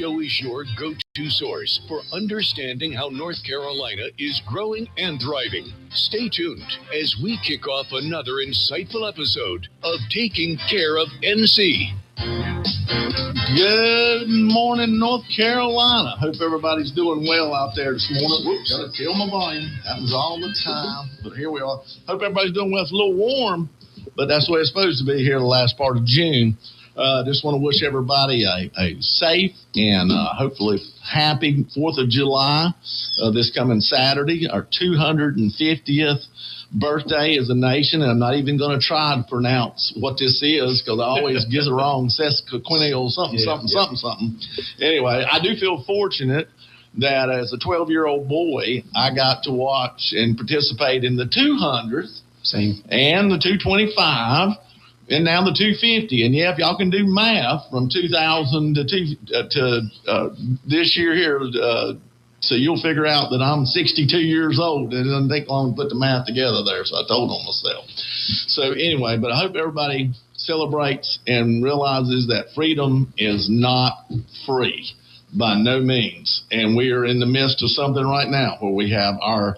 Show is your go-to source for understanding how North Carolina is growing and thriving. Stay tuned as we kick off another insightful episode of Taking Care of NC. Good morning, North Carolina. Hope everybody's doing well out there this morning. Whoops, gotta kill my volume. Happens all the time, but here we are. Hope everybody's doing well. It's a little warm, but that's the way it's supposed to be here the last part of June. Just want to wish everybody a safe and hopefully happy 4th of July this coming Saturday, our 250th birthday as a nation. And I'm not even going to try to pronounce what this is because I always get it wrong. Sesquiquennial something. Anyway, I do feel fortunate that as a 12-year-old boy, I got to watch and participate in the 200th and the 225. And now the 250, and if y'all can do math from 2000 to this year here, so you'll figure out that I'm 62 years old. It doesn't take long to put the math together there, so I told on myself. So anyway, but I hope everybody celebrates and realizes that freedom is not free. By no means. And we are in the midst of something right now where we have our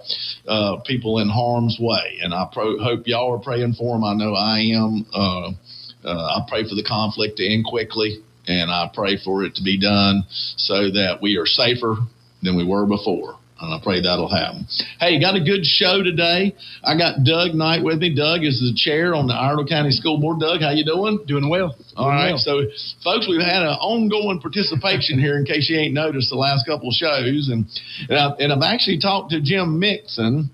people in harm's way. And I hope y'all are praying for them. I know I am. I pray for the conflict to end quickly, and I pray for it to be done so that we are safer than we were before. And I pray that'll happen. Hey, got a good show today. I got Doug Knight with me. Doug is the chair on the Iredell County School Board. Doug, how you doing? Doing well. All right. So, folks, we've had an ongoing participation here in case you ain't noticed the last couple of shows. And I've actually talked to Jim Mixon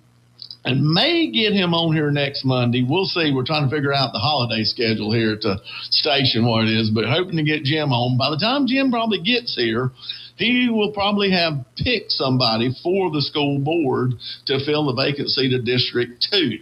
and may get him on here next Monday. We'll see. We're trying to figure out the holiday schedule here at the station, what it is, but hoping to get Jim on. By the time Jim probably gets here, he will probably have picked somebody for the school board to fill the vacant seat of District 2.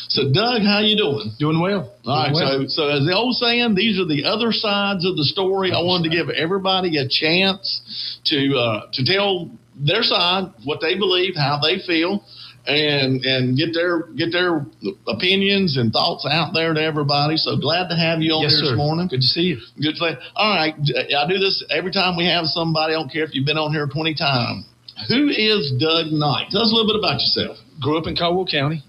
So, Doug, how you doing? Doing well. All right. Well. So as the old saying, these are the other sides of the story. I wanted to give everybody a chance to tell their side, what they believe, how they feel, and get their opinions and thoughts out there to everybody. So glad to have you on here this morning. Good to see you. Good to see. All right, I do this every time we have somebody. I don't care if you've been on here 20 times. Who is Doug Knight? Tell us a little bit about yourself. Grew up in Caldwell County.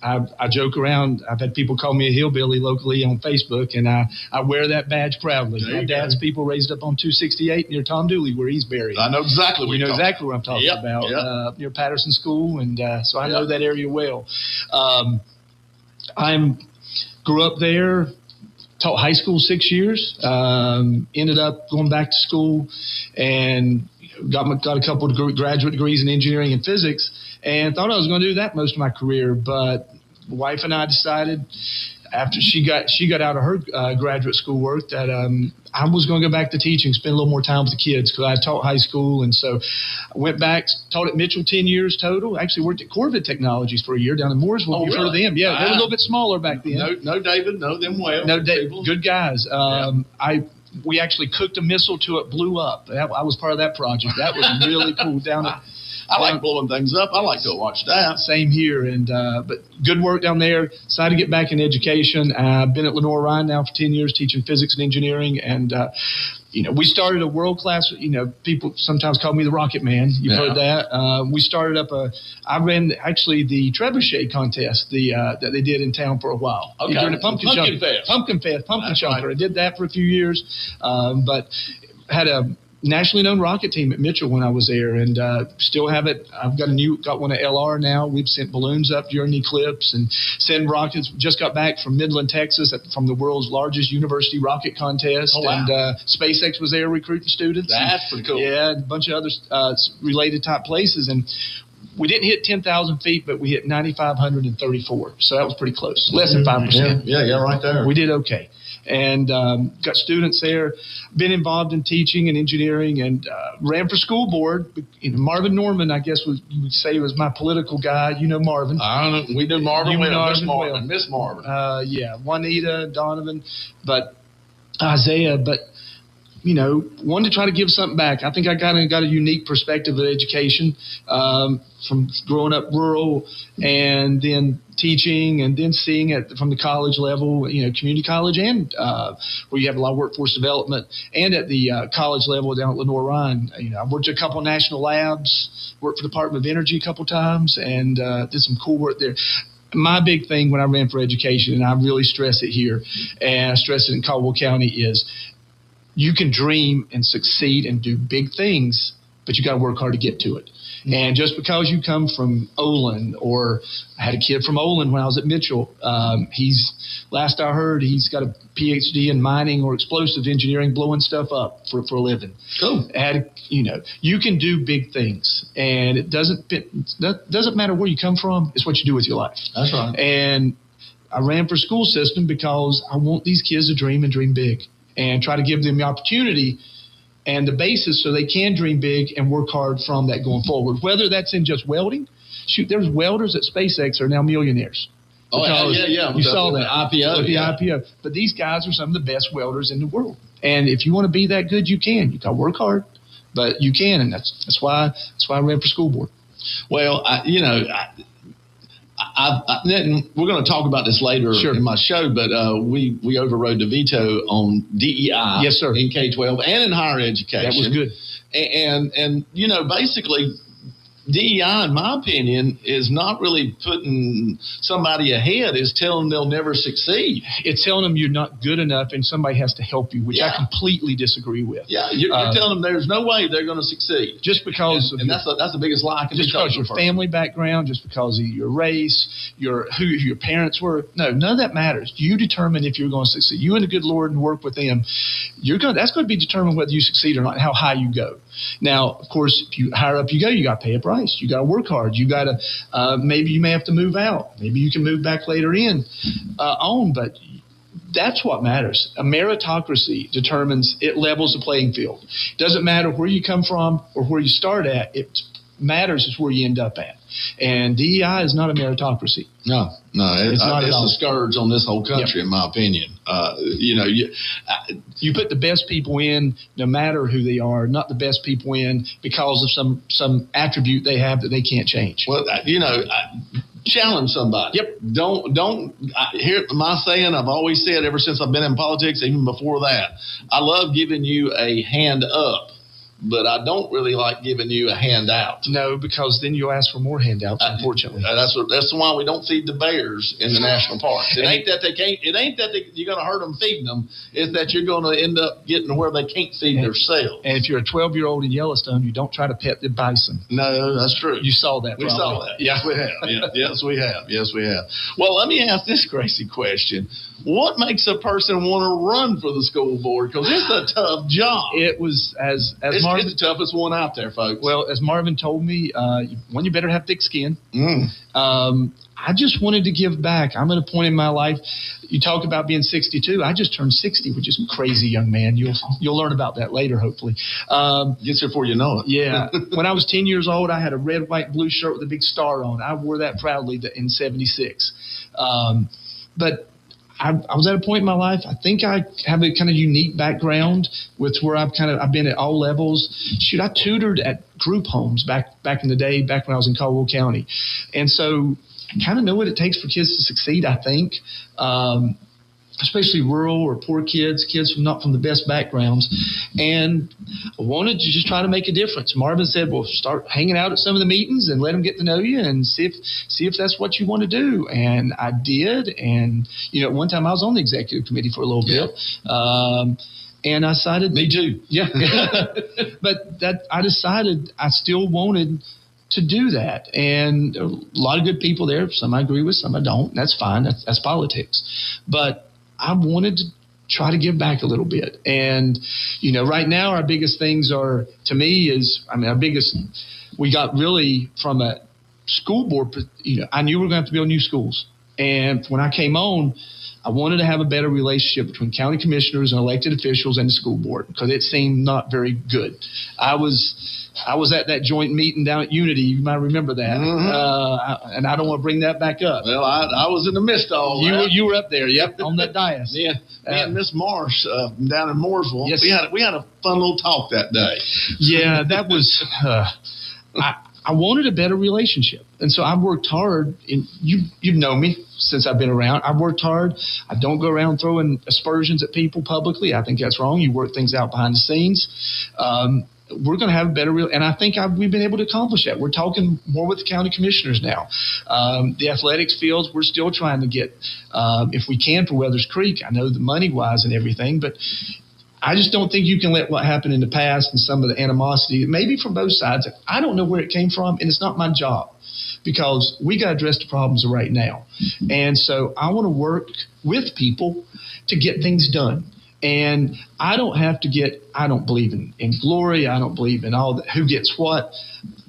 I joke around. I've had people call me a hillbilly locally on Facebook, and I wear that badge proudly. My dad's people raised up on 268 near Tom Dooley, where he's buried. I know exactly what you know exactly what I'm talking about. Near Patterson School, and so I know that area well. Grew up there. Taught high school 6 years. Ended up going back to school and got a couple of graduate degrees in engineering and physics, and thought I was going to do that most of my career. But my wife and I decided after she got out of her graduate school work that I was going to go back to teaching, spend a little more time with the kids because I taught high school. And so I went back, taught at Mitchell 10 years total. Actually worked at Corvid Technologies for a year down in Mooresville. You've heard of them? Yeah, they were a little bit smaller back then. No, David, know them well. No, good guys. We actually cooked a missile till it blew up. I was part of that project. That was really cool down at I like blowing things up. I like to watch that. Same here. And but good work down there. Decided to get back in education. I've been at Lenore Ryan now for 10 years teaching physics and engineering. And, we started a world-class, people sometimes call me the Rocket Man. You've heard that. We started up I ran actually the Trebuchet contest that they did in town for a while. Okay. During the Pumpkin Fest. Chunker. Right. I did that for a few years. But had a nationally known rocket team at Mitchell when I was there, and still have it. I've got one at LR now. We've sent balloons up during the eclipse and send rockets. Just got back from Midland, Texas, from the world's largest university rocket contest. Oh, wow. And SpaceX was there recruiting students. That's pretty cool. Yeah, and a bunch of other related type places. And we didn't hit 10,000 feet, but we hit 9,534. So that was pretty close. Less than 5%. Yeah, right there. We did okay. And got students there, been involved in teaching and engineering, and ran for school board. Marvin Norman, I guess you would say, was my political guy. You know Marvin. I don't know. We knew Marvin. Miss Marvin. Yeah, Juanita, Donovan, but Isaiah. But wanted to try to give something back. I think I got a unique perspective of education from growing up rural and then teaching and then seeing it from the college level, community college and where you have a lot of workforce development, and at the college level down at Lenore-Ryan. I worked at a couple of national labs, worked for the Department of Energy a couple of times, and did some cool work there. My big thing when I ran for education, and I really stress it here, and I stress it in Caldwell County, is you can dream and succeed and do big things, but you got to work hard to get to it. And just because you come from Olin, or I had a kid from Olin when I was at Mitchell, last I heard, he's got a PhD in mining or explosive engineering, blowing stuff up for a living. Cool. You can do big things, and it doesn't matter where you come from. It's what you do with your life. That's right. And I ran for school system because I want these kids to dream and dream big, and try to give them the opportunity and the basis so they can dream big and work hard from that going forward. Whether that's in just welding. Shoot, there's welders at SpaceX are now millionaires. Oh, yeah. You saw that. IPO. The IPO. But these guys are some of the best welders in the world. And if you want to be that good, you can. You got to work hard, but you can. And that's why I ran for school board. Well, we're going to talk about this later in my show, but we overrode the veto on DEI. Yes, sir. In K-12 and in higher education. That was good. And basically, DEI, in my opinion, is not really putting somebody ahead. It's telling them they'll never succeed. It's telling them you're not good enough and somebody has to help you, which I completely disagree with. Yeah, you're telling them there's no way they're going to succeed. Just because and that's the biggest lie. Just because your family background, just because of your race, who your parents were. No, none of that matters. You determine if you're going to succeed. You and the good Lord and work with them. That's going to be determined whether you succeed or not, and how high you go. Now, of course, if you higher up you go, you got to pay a price. You got to work hard. You got to maybe you may have to move out. Maybe you can move back later on, but that's what matters. A meritocracy determines, it levels the playing field. Doesn't matter where you come from or where you start at. It matters is where you end up at. And DEI is not a meritocracy. No, it's a scourge on this whole country, in my opinion. You put the best people in, no matter who they are, not the best people in because of some attribute they have that they can't change. Well, challenge somebody. Yep. Don't hear my saying. I've always said ever since I've been in politics, even before that, I love giving you a hand up, but I don't really like giving you a handout. No, because then you'll ask for more handouts, unfortunately. That's why we don't feed the bears in the national parks. It ain't that you're going to hurt them feeding them. It's that you're going to end up getting where they can't feed themselves. And if you're a 12-year-old in Yellowstone, you don't try to pet the bison. No, that's true. You saw that. We saw that. Yes, we have. Yes, we have. Yes, we have. Well, let me ask this crazy question. What makes a person want to run for the school board? Because it's a tough job. It was it's the toughest one out there, folks. Well, as Marvin told me, one, you better have thick skin. I just wanted to give back. I'm at a point in my life. You talk about being 62. I just turned 60, which is crazy, young man. You'll learn about that later, hopefully. Gets here before you know it. Yeah. When I was 10 years old, I had a red, white, blue shirt with a big star on. I wore that proudly in 76. But I was at a point in my life. I think I have a kind of unique background with where I've been at all levels. Shoot, I tutored at group homes back in the day, back when I was in Caldwell County, and so I kind of know what it takes for kids to succeed. I think, especially rural or poor kids not from the best backgrounds, and I wanted to just try to make a difference. Marvin said, "Well, start hanging out at some of the meetings and let them get to know you and see if that's what you want to do." And I did. And one time I was on the executive committee for a little bit, and I decided. Me too. Yeah, but I decided I still wanted to do that, and a lot of good people there. Some I agree with, some I don't. That's fine. That's politics, but I wanted to try to give back a little bit. And, right now our biggest things are, to me, we got really from a school board, I knew we were going to have to build new schools. And when I came on, I wanted to have a better relationship between county commissioners and elected officials and the school board because it seemed not very good. I was at that joint meeting down at Unity. You might remember that. And I don't want to bring that back up. Well, I was in the midst of all that. You were up there, yep, on that dais. Yeah, me and Miss Marsh down in Mooresville. Yes. We had a fun little talk that day. Yeah, that was. I wanted a better relationship, and so I've worked hard. And you've known me since I've been around. I've worked hard. I don't go around throwing aspersions at people publicly. I think that's wrong. You work things out behind the scenes. We're going to have a better and I think we've been able to accomplish that. We're talking more with the county commissioners now. The athletics fields, we're still trying to get, if we can, for Weathers Creek. I know the money-wise and everything, but I just don't think you can let what happened in the past and some of the animosity, maybe from both sides. I don't know where it came from, and it's not my job because we got to address the problems right now. And so I want to work with people to get things done. And I don't have to I don't believe in glory. I don't believe in all that, who gets what.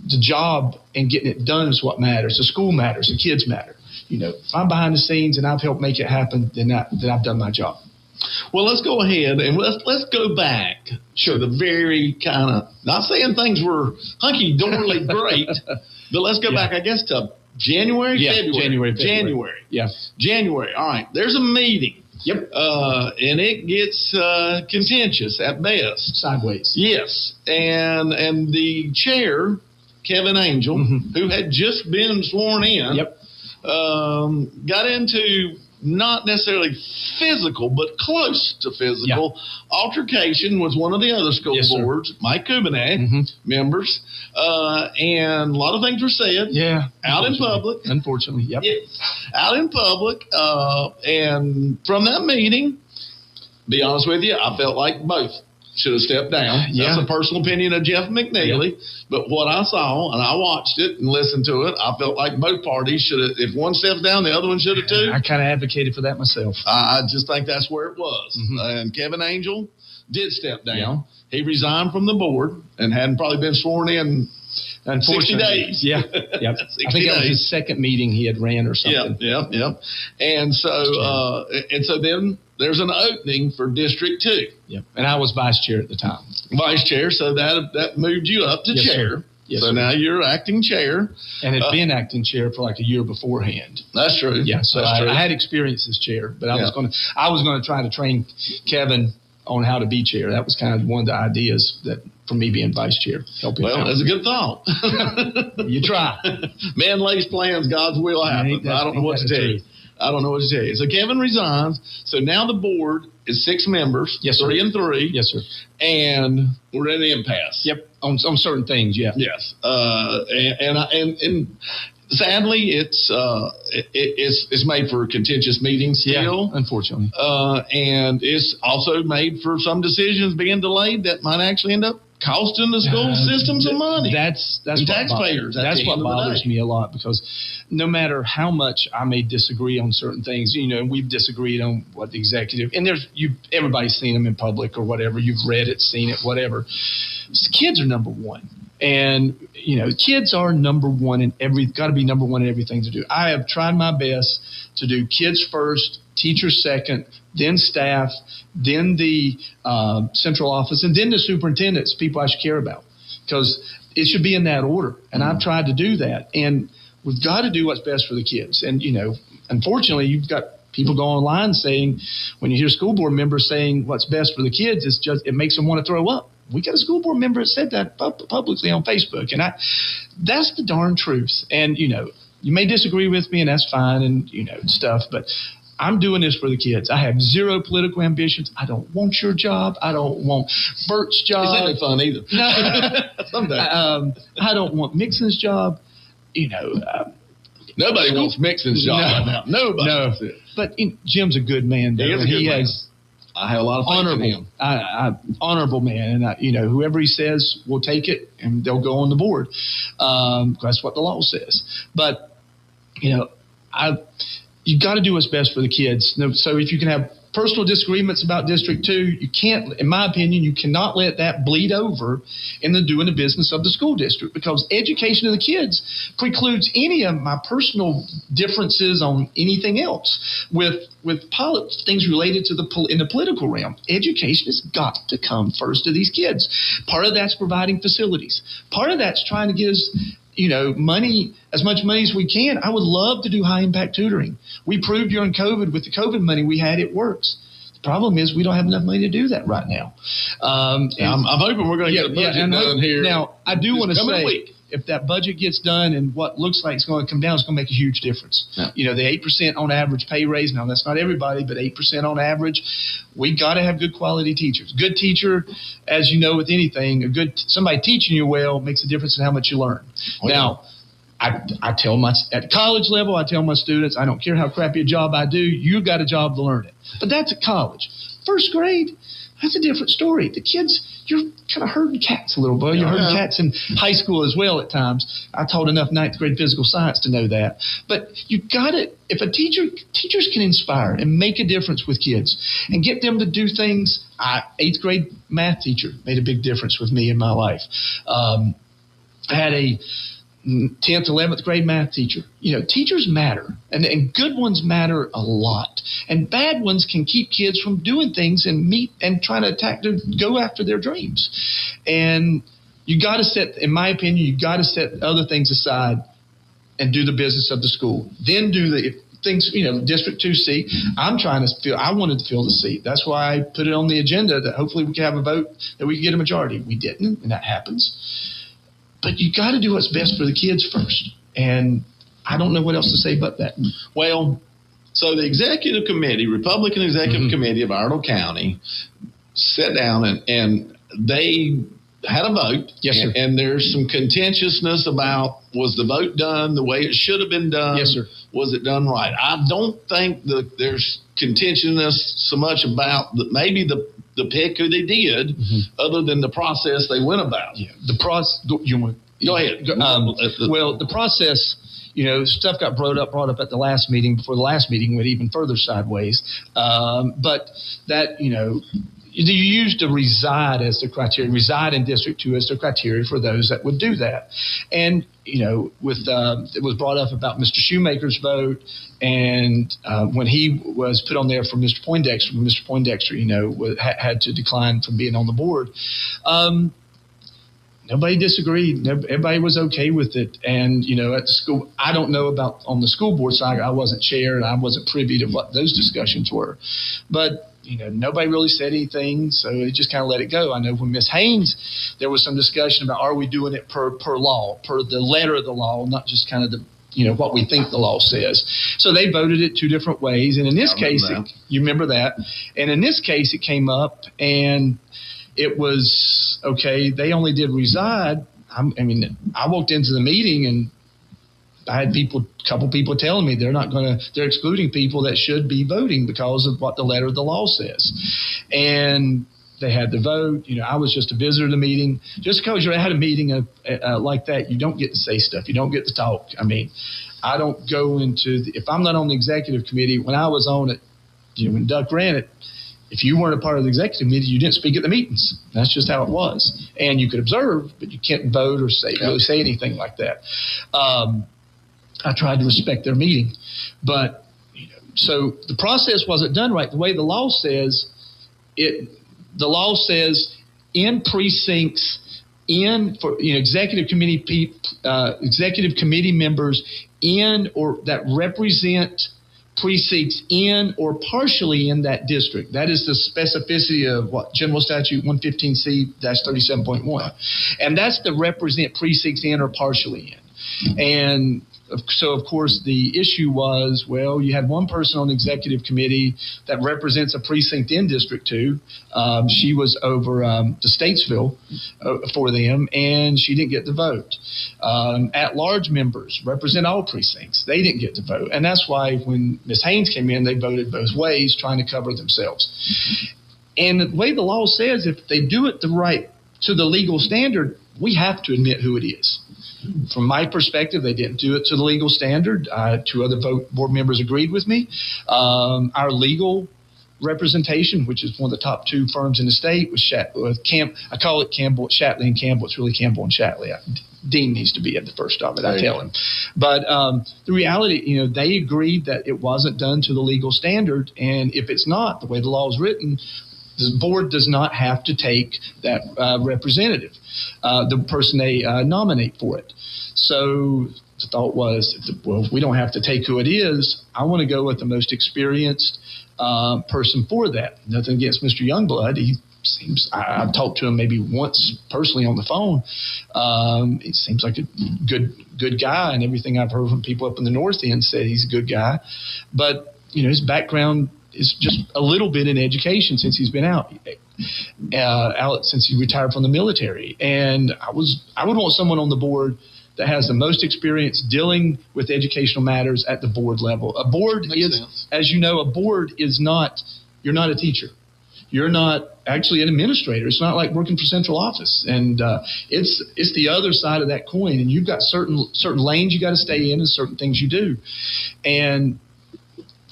The job and getting it done is what matters. The school matters. The kids matter. If I'm behind the scenes and I've helped make it happen, then I've done my job. Well, let's go ahead and let's go back to the very kind of, not saying things were hunky-dory great, but let's go back, I guess, to January, February. January. Yeah. January. All right. There's a meeting. Yep. And it gets contentious at best. Sideways. Yes. And the chair, Kevin Angel, who had just been sworn in, got into not necessarily physical, but close to physical altercation with one of the other school boards, Mike Kubinak, members, and a lot of things were said. Yeah, out in public. Unfortunately, yep. Out in public, and from that meeting, be honest with you, I felt like both should have stepped down. That's a personal opinion of Jeff McNeely. But what I saw, and I watched it and listened to it, I felt like both parties should have, if one steps down, the other one should have too. I kind of advocated for that myself. I just think that's where it was. And Kevin Angel did step down. He resigned from the board and hadn't probably been sworn in 60 days. Yeah. Yep. I think that was his second meeting he had ran or something. Yep. And so then there's an opening for District 2. Yep. And I was vice chair at the time. Vice chair, so that moved you up to chair. Sir. Yes, so sir. Now you're acting chair. And had been acting chair for like a year beforehand. That's true. Yeah, so I had experience as chair, but I was going to try to train Kevin on how to be chair. That was kind of one of the ideas that for me being vice chair. Well, that's a good thought. You try. Man lays plans, God's will happens. I don't know what to tell you. So Kevin resigns. So now the board is 6 members. Yes, sir. 3 and 3. Yes, sir. And we're in an impasse. Yep. On certain things, yeah. Yes. And sadly, it's made for contentious meetings still. Yeah, unfortunately. And it's also made for some decisions being delayed that might actually end up costing the school system some money. That's taxpayers. That's what bothers me a lot, because no matter how much I may disagree on certain things, we've disagreed on what the executive, and everybody's seen them in public or whatever. You've read it, seen it, whatever. Kids are number one. And, kids are number one got to be number one in everything to do. I have tried my best to do kids first, teachers second, then staff, then the central office, and then the superintendents, people I should care about, because it should be in that order. And I've tried to do that. And we've got to do what's best for the kids. And, unfortunately, you've got people go online saying, when you hear school board members saying what's best for the kids, it makes them want to throw up. We got a school board member that said that publicly on Facebook. And that's the darn truth. And, you may disagree with me, and that's fine, and, stuff. But I'm doing this for the kids. I have zero political ambitions. I don't want your job. I don't want Bert's job. It's not fun either. No. I don't want Mixon's job. Nobody wants Mixon's job right now. Nobody. No. But Jim's a good man, though. I have a lot of faith in him. Honorable man, and whoever he says will take it, and they'll go on the board. That's what the law says. But you've got to do what's best for the kids. So if you can have personal disagreements about District 2, you can't, in my opinion, you cannot let that bleed over in the doing the business of the school district, because education of the kids precludes any of my personal differences on anything else. With things related to in the political realm, education has got to come first to these kids. Part of that's providing facilities. Part of that's trying to get us, money, as much money as we can. I would love to do high impact tutoring. We proved during COVID, with the COVID money we had, it works. The problem is we don't have enough money to do that right now. I'm hoping we're going to get a budget done here. Now, I do want to say, if that budget gets done and what looks like it's going to come down, it's going to make a huge difference. Yeah. The 8% on average pay raise. Now, that's not everybody, but 8% on average. We got to have good quality teachers. Good teacher, as you know, with anything, somebody teaching you well makes a difference in how much you learn. Oh, now, I tell at college level, I tell my students, I don't care how crappy a job I do, you got a job to learn it. But that's at college. First grade, that's a different story. The kids, you're kind of herding cats a little bit. You're herding cats in high school as well at times. I taught enough ninth grade physical science to know that. But you got it. If teachers can inspire and make a difference with kids and get them to do things. Eighth grade math teacher made a big difference with me in my life. I had a 10th, 11th grade math teacher. Teachers matter, and good ones matter a lot. And bad ones can keep kids from doing things and trying to go after their dreams. And you got to set, in my opinion, you got to set other things aside and do the business of the school. Then do the things, District 2C. I wanted to fill the seat. That's why I put it on the agenda that hopefully we could have a vote that we could get a majority. We didn't, and that happens. But you got to do what's best for the kids first. And I don't know what else to say but that. Well, so the executive committee, Republican executive committee of Iredell County, sat down and they had a vote. Yes, sir. And there's some contentiousness about, was the vote done the way it should have been done? Yes, sir. Was it done right? I don't think that there's contentiousness so much about maybe the pick who they did, other than the process they went about. Yeah. The process. Go ahead. Well, the process, stuff got brought up at the last meeting. Before the last meeting went even further sideways. But that, you used to reside as the criteria, reside in District 2 as the criteria for those that would do that. And, it was brought up about Mr. Shoemaker's vote. And when he was put on there for Mr. Poindexter, had to decline from being on the board. Nobody disagreed. Everybody was okay with it. And, at the school, I don't know about on the school board side. I wasn't chair and I wasn't privy to what those discussions were. But, nobody really said anything. So they just kind of let it go. I know when Ms. Haynes, there was some discussion about, are we doing it per law, per the letter of the law, not just kind of the, what we think the law says. So they voted it two different ways. And in this case, you remember that. And in this case, it came up and it was, okay, they only did reside. I walked into the meeting and I had a couple people telling me they're excluding people that should be voting because of what the letter of the law says. And they had the vote. I was just a visitor to the meeting. Just because you're at a meeting like that, you don't get to say stuff. You don't get to talk. I don't go into if I'm not on the executive committee. When I was on it, when Duck ran it, if you weren't a part of the executive committee, you didn't speak at the meetings. That's just how it was. And you could observe, but you can't vote or really say anything like that. I tried to respect their meeting, but so the process wasn't done right. The way the law says the law says in precincts, executive committee members in or that represent precincts in or partially in that district. That is the specificity of what General Statute 115C-37.1, and that's the represent precincts in or partially in. And so, of course, the issue was, well, you had one person on the executive committee that represents a precinct in District 2. She was over the Statesville for them, and she didn't get the vote. At-large members represent all precincts. They didn't get the vote. And that's why when Ms. Haynes came in, they voted both ways, trying to cover themselves. And the way the law says, if they do it to the legal standard, we have to admit who it is. From my perspective, they didn't do it to the legal standard. Two other board members agreed with me. Our legal representation, which is one of the top 2 firms in the state, I call it Campbell, Shatley and Campbell. It's really Campbell and Shatley. Dean needs to be at the first of it, I tell him. But the reality, they agreed that it wasn't done to the legal standard, and if it's not, the way the law is written, the board does not have to take that representative, the person they nominate for it. So the thought was, if we don't have to take who it is, I want to go with the most experienced person for that. Nothing against Mr. Youngblood. He seems, I've talked to him maybe once personally on the phone. He seems like a good guy, and everything I've heard from people up in the North End said he's a good guy. But, his background is just a little bit in education since he's been out since he retired from the military. And I would want someone on the board that has the most experience dealing with educational matters at the board level. A board as you know, a board is not, you're not a teacher. You're not actually an administrator. It's not like working for central office. And it's the other side of that coin. And you've got certain lanes you got to stay in and certain things you do. And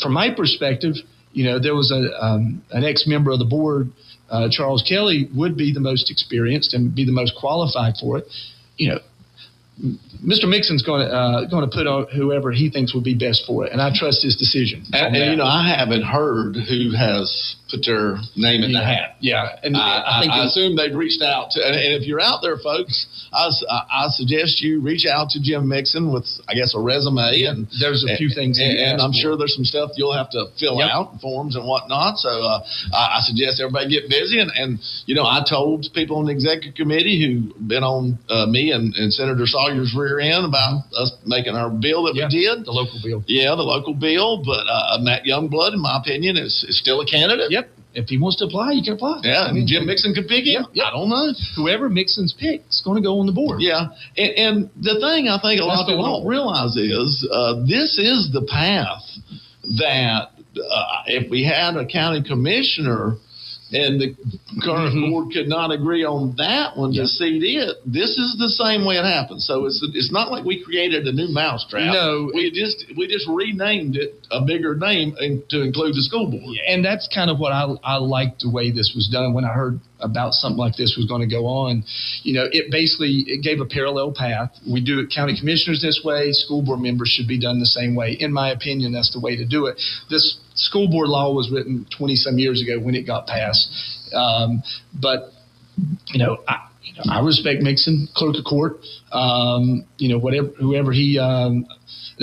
from my perspective, there was an ex-member of the board, Charles Kelly, would be the most experienced and be the most qualified for it. Mr. Mixon's going to put on whoever he thinks would be best for it, and I trust his decision. And I haven't heard who has put their name in the hat. Yeah, and I assume they've reached out to. And if you're out there, folks, I suggest you reach out to Jim Mixon with, I guess, a resume. Yeah, and there's a few things, and I'm sure there's some stuff you'll have to fill out, forms and whatnot. So I suggest everybody get busy. And I told people on the executive committee who've been on me and Senator Sawyer's rear end about us making our bill that we did. The local bill. Yeah, the local bill. But Matt Youngblood, in my opinion, is still a candidate. Yep. If he wants to apply, he can apply. Yeah, and Jim Mixon could pick him. Yep. I don't know. Whoever Mixon's picked is going to go on the board. Yeah, and the thing I think a lot of people don't realize is this is the path that if we had a county commissioner and the current board could not agree on that one to seat it, this is the same way it happens. So it's not like we created a new mousetrap. No, we just renamed it a bigger name to include the school board. Yeah, and that's kind of what I liked the way this was done. When I heard about something like this was going to go on, it gave a parallel path. We do it county commissioners this way, school board members should be done the same way. In my opinion, that's the way to do it. This school board law was written 20-some years ago when it got passed. But I respect Mixon, clerk of court, whoever he, and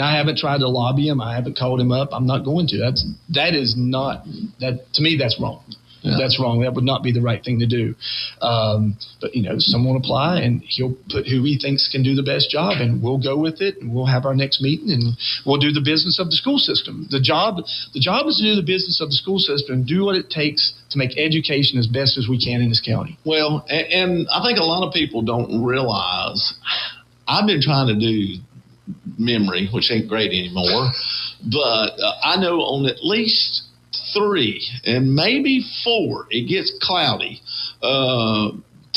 I haven't tried to lobby him. I haven't called him up. I'm not going to. To me, that's wrong. Yeah. That's wrong. That would not be the right thing to do. But someone apply, and he'll put who he thinks can do the best job, and we'll go with it, and we'll have our next meeting, and we'll do the business of the school system. The job is to do the business of the school system and do what it takes to make education as best as we can in this county. Well, and I think a lot of people don't realize I've been trying to do memory, which ain't great anymore, but I know on at least 3 and maybe 4, it gets cloudy,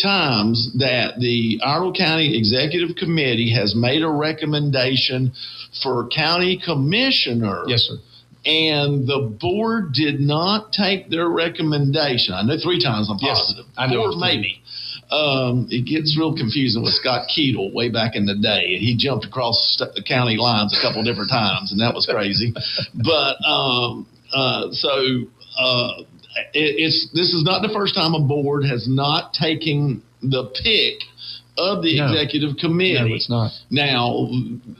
times that the Iredell County Executive Committee has made a recommendation for county commissioner. Yes, sir. And the board did not take their recommendation. I know 3 times, I'm positive. Yes, I know 4 maybe. It gets real confusing with Scott Keatle way back in the day. He jumped across the county lines a couple different times, and that was crazy. But this is not the first time a board has not taken the pick of the executive committee. No, it's not. Now,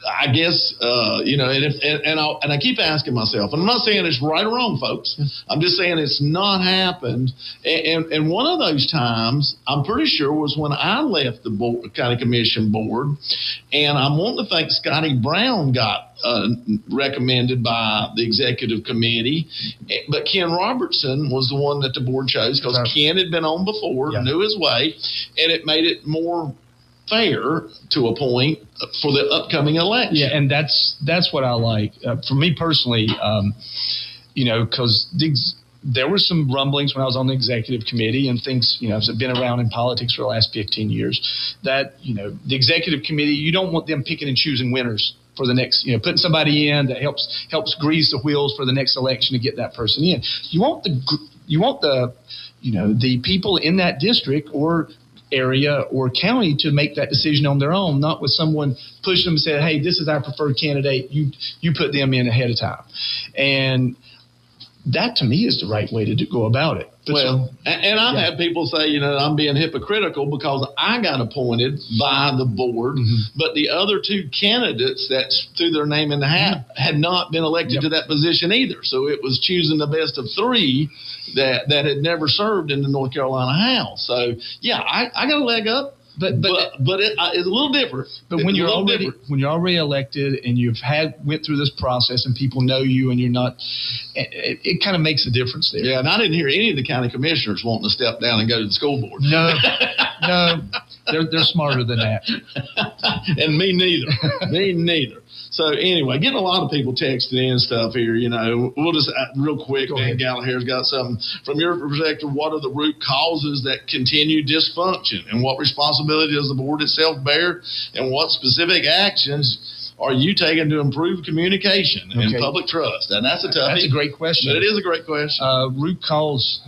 I guess and I keep asking myself, and I'm not saying it's right or wrong, folks. I'm just saying it's not happened. And one of those times, I'm pretty sure, was when I left the county commission board, and I'm wanting to think Scotty Brown got recommended by the executive committee, but Ken Robertson was the one that the board chose because Ken had been on before, knew his way, and it made it more fair to a point for the upcoming election. Yeah, and that's what I like. For me personally, because there were some rumblings when I was on the executive committee and things, I've been around in politics for the last 15 years, that, the executive committee, you don't want them picking and choosing winners for the next, putting somebody in that helps grease the wheels for the next election to get that person in. You want the people in that district or area or county to make that decision on their own, not with someone pushing them and saying, hey, this is our preferred candidate. You put them in ahead of time. And that, to me, is the right way to go about it. Well, and I've had people say, I'm being hypocritical because I got appointed by the board, but the other two candidates that threw their name in the hat had not been elected to that position either. So it was choosing the best of three that had never served in the North Carolina House. So, yeah, I got a leg up. But it's a little different. But when you're already elected and went through this process and people know you and you're not, it kind of makes a difference there. Yeah, and I didn't hear any of the county commissioners wanting to step down and go to the school board. No, they're smarter than that. And me neither. So anyway, getting a lot of people texting in stuff here. We'll just real quick. Dan Gallagher's got something from your perspective. What are the root causes that continue dysfunction, and what responsibility does the board itself bear, and what specific actions are you taking to improve communication and public trust? And that's a toughie. That's a great question. But it is a great question. Root cause.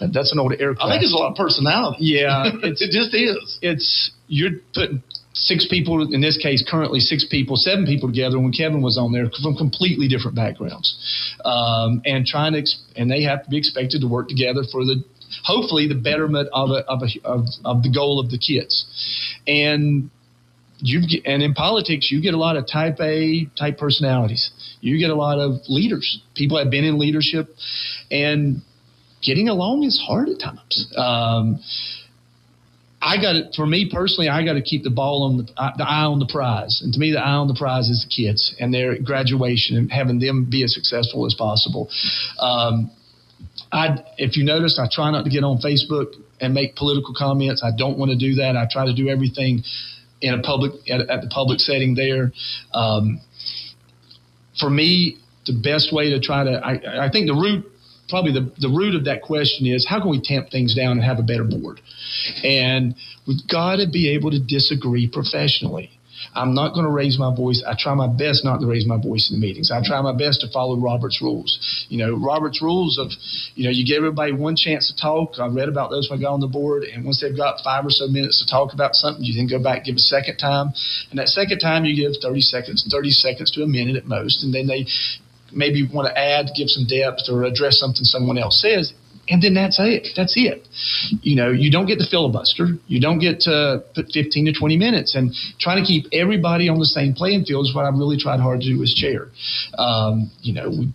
That's an old aircraft. I think it's a lot of personality. Yeah, it just is. You're putting six people, in this case, currently seven people together when Kevin was on there from completely different backgrounds, and they have to be expected to work together for hopefully the betterment of the goal of the kids. And in politics, you get a lot of type A type personalities. You get a lot of leaders. People have been in leadership, and getting along is hard at times. For me personally, I got to keep the eye on the prize. And to me, the eye on the prize is the kids and their graduation and having them be as successful as possible. If you notice, I try not to get on Facebook and make political comments. I don't want to do that. I try to do everything in at the public setting there. For me, the best way to try to, I think the root of that question is, how can we tamp things down and have a better board? And we've got to be able to disagree professionally. I'm not going to raise my voice. I try my best not to raise my voice in the meetings. I try my best to follow Robert's rules. Robert's rules of, you give everybody one chance to talk. I read about those when I got on the board. And once they've got 5 or so minutes to talk about something, you then go back, give a second time. And that second time you give 30 seconds to a minute at most. And then they maybe want to add, give some depth or address something someone else says. And then that's it. You don't get the filibuster. You don't get to put 15 to 20 minutes. And trying to keep everybody on the same playing field is what I've really tried hard to do as chair. We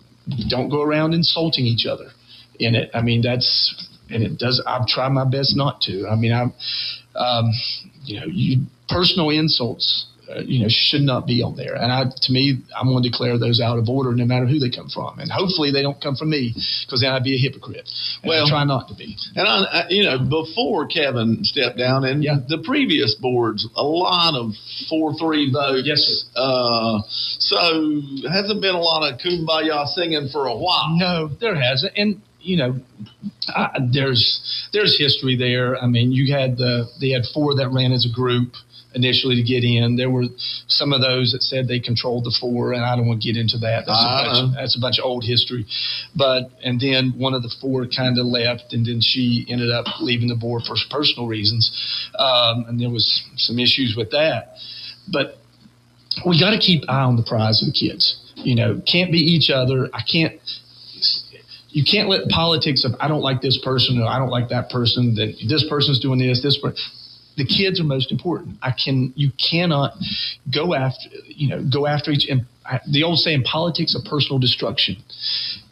don't go around insulting each other in it. I've tried my best not to. Personal insults should not be on there. And to me, I'm going to declare those out of order no matter who they come from. And hopefully they don't come from me, because then I'd be a hypocrite. And I try not to be. And before Kevin stepped down and the previous boards, a lot of 4-3 votes. Yes, sir. So hasn't been a lot of kumbaya singing for a while. No, there hasn't. And there's history there. They had 4 that ran as a group initially to get in. There were some of those that said they controlled the 4, and I don't want to get into that. That's a bunch of old history. And then one of the 4 kind of left, and then she ended up leaving the board for personal reasons. And there was some issues with that. But we got to keep eye on the prize of the kids. Can't be each other. You can't let politics of, I don't like this person or I don't like that person, that this person's doing this person. The kids are most important. You cannot go after each. And the old saying, politics of personal destruction,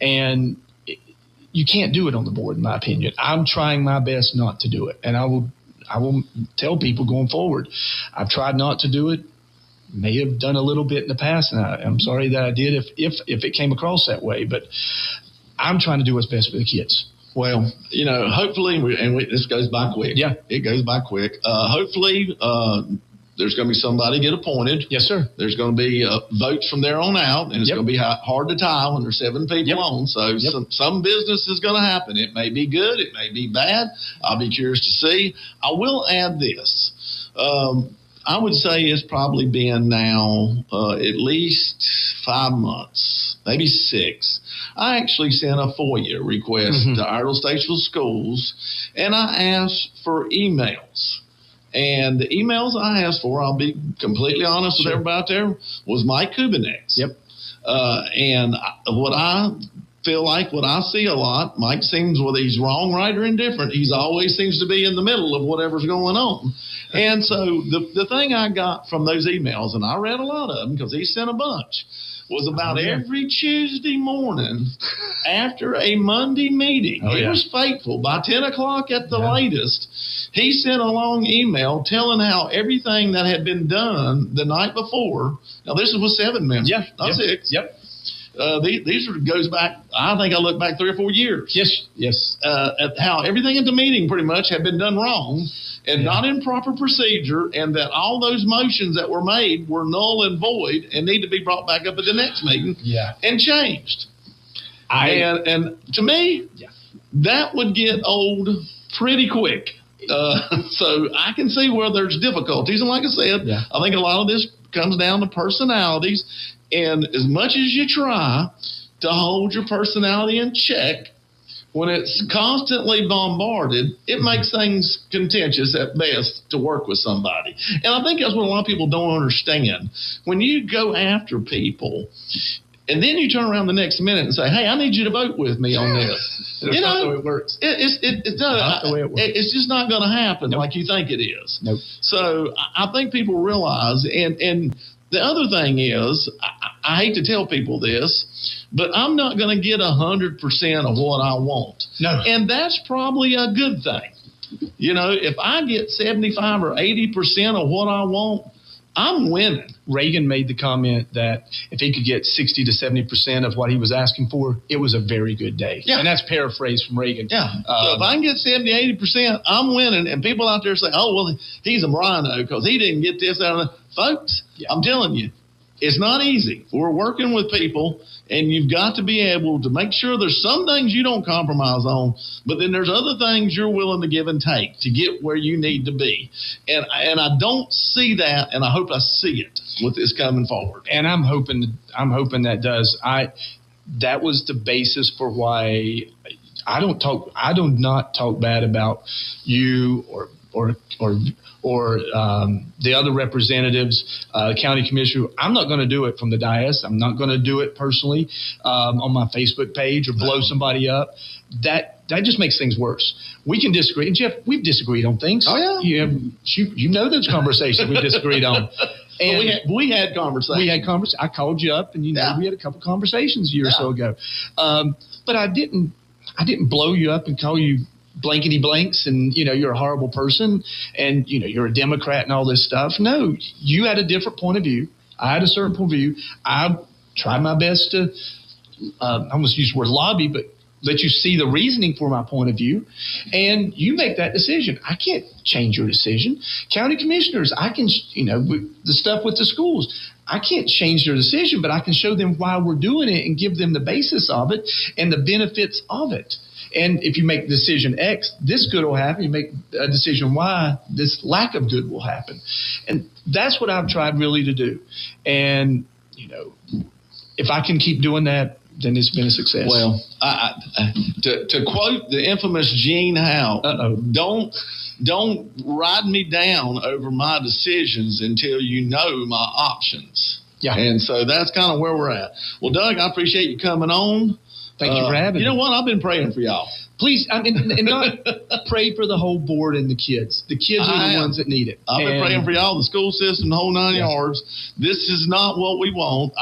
and you can't do it on the board, in my opinion. I'm trying my best not to do it, and I will tell people going forward. I've tried not to do it. May have done a little bit in the past, and I'm sorry that I did if it came across that way. But I'm trying to do what's best for the kids. Well, hopefully, this goes by quick. Yeah. It goes by quick. Hopefully, there's going to be somebody get appointed. Yes, sir. There's going to be votes from there on out, and it's going to be hard to tie when there's 7 people on. So some business is going to happen. It may be good. It may be bad. I'll be curious to see. I will add this. I would say it's probably been now at least 5 months, maybe 6. I actually sent a FOIA request to Iredell Statesville Schools, and I asked for emails. And the emails I asked for, I'll be completely honest with everybody out there, was Mike Kubinex. Yep. And what I feel like, what I see a lot, Mike seems, whether he's wrong, right, or indifferent, he's always seems to be in the middle of whatever's going on. And so the thing I got from those emails, and I read a lot of them because he sent a bunch, was about every Tuesday morning after a Monday meeting. He was faithful. By 10 o'clock at the latest, he sent a long email telling how everything that had been done the night before. Now, this was 7 members, not 6. Yep. These goes back, I think I look back 3 or 4 years. Yes. At how everything at the meeting pretty much had been done wrong and not in proper procedure, and that all those motions that were made were null and void and need to be brought back up at the next meeting and changed. And to me, that would get old pretty quick. So I can see where there's difficulties. And like I said, I think a lot of this comes down to personalities. And as much as you try to hold your personality in check, when it's constantly bombarded, it makes things contentious at best to work with somebody. And I think that's what a lot of people don't understand. When you go after people, and then you turn around the next minute and say, hey, I need you to vote with me on this. That's not the way it works. It's not the way it works. It's just not going to happen like you think it is. Nope. So I think people realize, and the other thing is, I hate to tell people this, but I'm not going to get 100% of what I want. No. And that's probably a good thing. You know, if I get 75 or 80% of what I want, I'm winning. Reagan made the comment that if he could get 60 to 70% of what he was asking for, it was a very good day. Yeah. And that's paraphrased from Reagan. Yeah. So if I can get 70, 80%, I'm winning. And people out there say, oh, well, he's a rhino because he didn't get this out of the folks. I'm telling you, it's not easy. We're working with people, and you've got to be able to make sure there's some things you don't compromise on, but then there's other things you're willing to give and take to get where you need to be. And I don't see that, and I hope I see it with this coming forward. And I'm hoping that does. That was the basis for why I do not talk bad about you or the other representatives, county commissioner. I'm not going to do it from the dais. I'm not going to do it personally on my Facebook page or blow somebody up. That just makes things worse. We can disagree. And Jeff, we've disagreed on things. Oh, yeah. You know those conversations we disagreed on. And we had conversations. I called you up, and we had a couple conversations a year or so ago. But I didn't blow you up and call you blankety blanks and you're a horrible person and you're a Democrat and all this stuff. No, you had a different point of view. I had a certain point of view. I tried my best to I almost use the word lobby, but let you see the reasoning for my point of view, and you make that decision. I can't change your decision. County commissioners, I can, the stuff with the schools, I can't change their decision, but I can show them why we're doing it and give them the basis of it and the benefits of it. And if you make decision X, this good will happen. You make a decision Y, this lack of good will happen. And that's what I've tried really to do. And, if I can keep doing that, then it's been a success. Well, to quote the infamous Gene Howe, don't ride me down over my decisions until you know my options. Yeah. And so that's kind of where we're at. Well, Doug, I appreciate you coming on. Thank you for having me. You know what? I've been praying for y'all. Please, and not pray for the whole board and the kids. The kids are the ones that need it. I've been praying for y'all, the school system, the whole 9 yards. This is not what we want,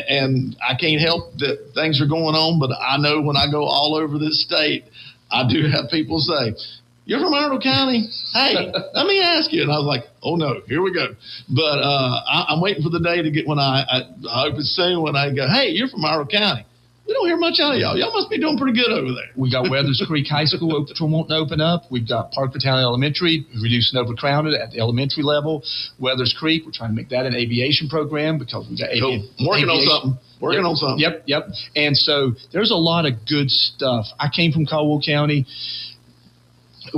and I can't help that things are going on, but I know when I go all over this state, I do have people say, you're from Iredell County? Hey, let me ask you. And I was like, oh, no, here we go. But I'm waiting for the day to get when I hope it's soon when I go, hey, you're from Iredell County. We don't hear much out of y'all. Y'all must be doing pretty good over there. We got Weathers Creek High School wanting to open up. We've got Parker Town Elementary, reducing overcrowded at the elementary level. Weathers Creek, we're trying to make that an aviation program because we got Working on something. Yep. And so there's a lot of good stuff. I came from Caldwell County.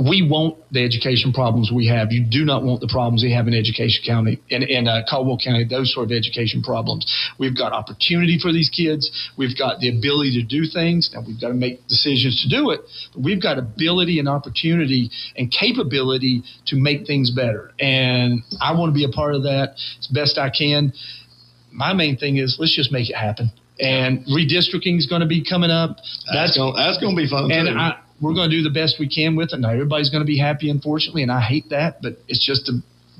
We want the education problems we have. You do not want the problems we have in Education County, in Caldwell County, those sort of education problems. We've got opportunity for these kids. We've got the ability to do things. Now, we've got to make decisions to do it, but we've got ability and opportunity and capability to make things better. And I want to be a part of that as best I can. My main thing is let's just make it happen. And redistricting is going to be coming up. That's going to be fun, and too. We're going to do the best we can with it. Now, everybody's going to be happy, unfortunately, and I hate that, but it's just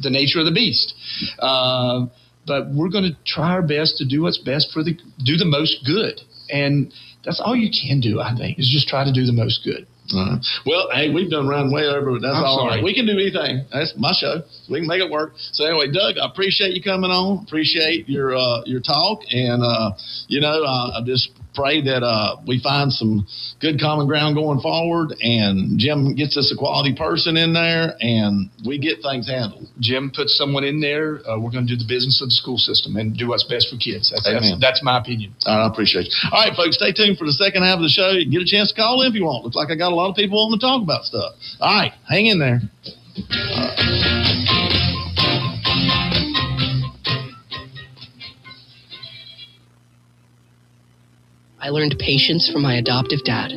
the nature of the beast. But we're going to try our best to do what's best do the most good. And that's all you can do, I think, is just try to do the most good. Well, hey, we've done run way over, but that's all right. We can do anything. That's my show. We can make it work. So anyway, Doug, I appreciate you coming on. Appreciate your talk, and I just pray that we find some good common ground going forward, and Jim gets us a quality person in there, and we get things handled. Jim puts someone in there. We're going to do the business of the school system and do what's best for kids. Amen. That's my opinion. I appreciate you. All right, folks, stay tuned for the second half of the show. You get a chance to call in if you want. Looks like I got a lot of people wanting to talk about stuff. All right, hang in there. I learned patience from my adoptive dad.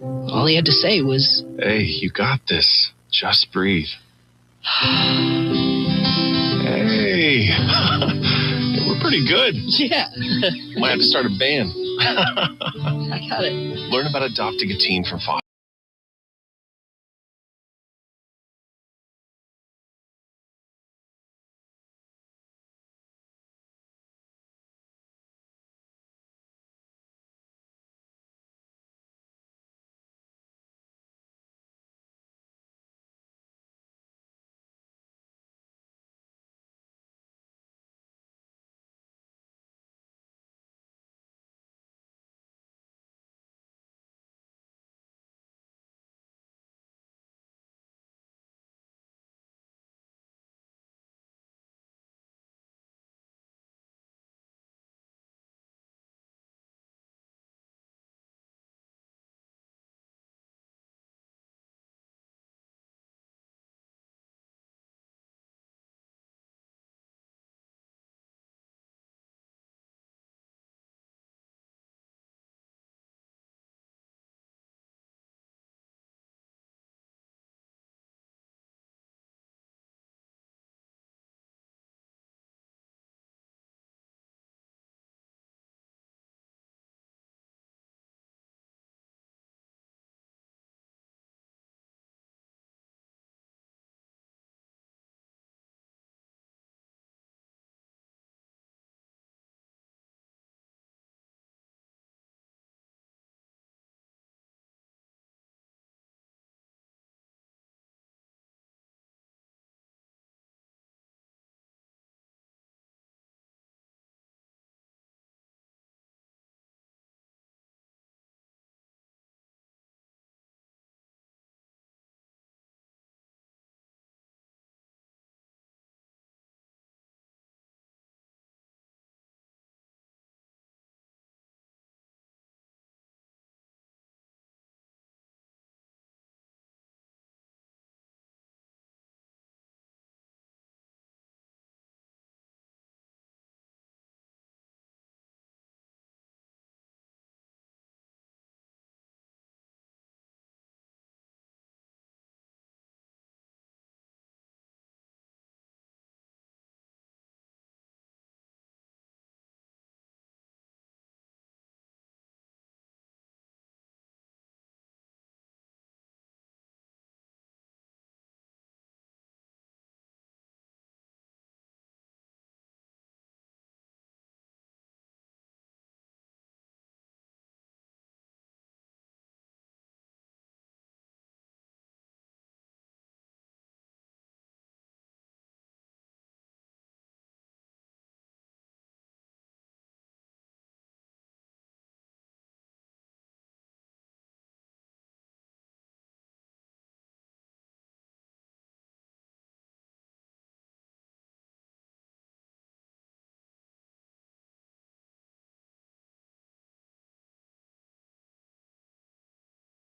All he had to say was, "Hey, you got this. Just breathe." Hey, we're pretty good. yeah. Might have to start a band. I got it. Learn about adopting a teen from foster.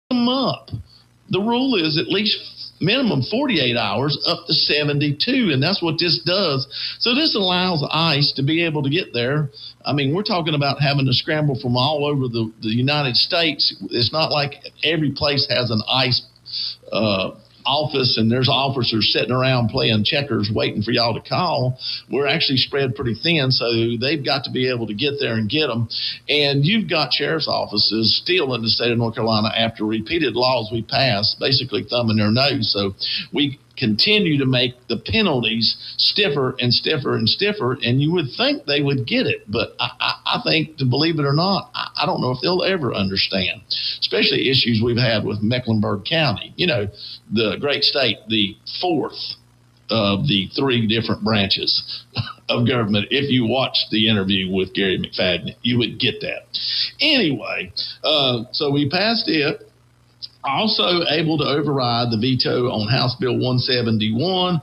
Them up. the rule is at least minimum 48 hours up to 72, and that's what this does. So this allows ICE to be able to get there. I mean, we're talking about having to scramble from all over the United States. It's not like every place has an ICE office and there's officers sitting around playing checkers waiting for y'all to call. We're actually spread pretty thin, so they've got to be able to get there and get them. And you've got sheriff's offices still in the state of North Carolina after repeated laws we passed, basically thumbing their nose. So we continue to make the penalties stiffer and stiffer and stiffer, and you would think they would get it. But I think, to believe it or not, I don't know if they'll ever understand, especially issues we've had with Mecklenburg County, the great state, the fourth of the three different branches of government. If you watched the interview with Gary McFadden, you would get that. Anyway, so we passed it. Also able to override the veto on House Bill 171,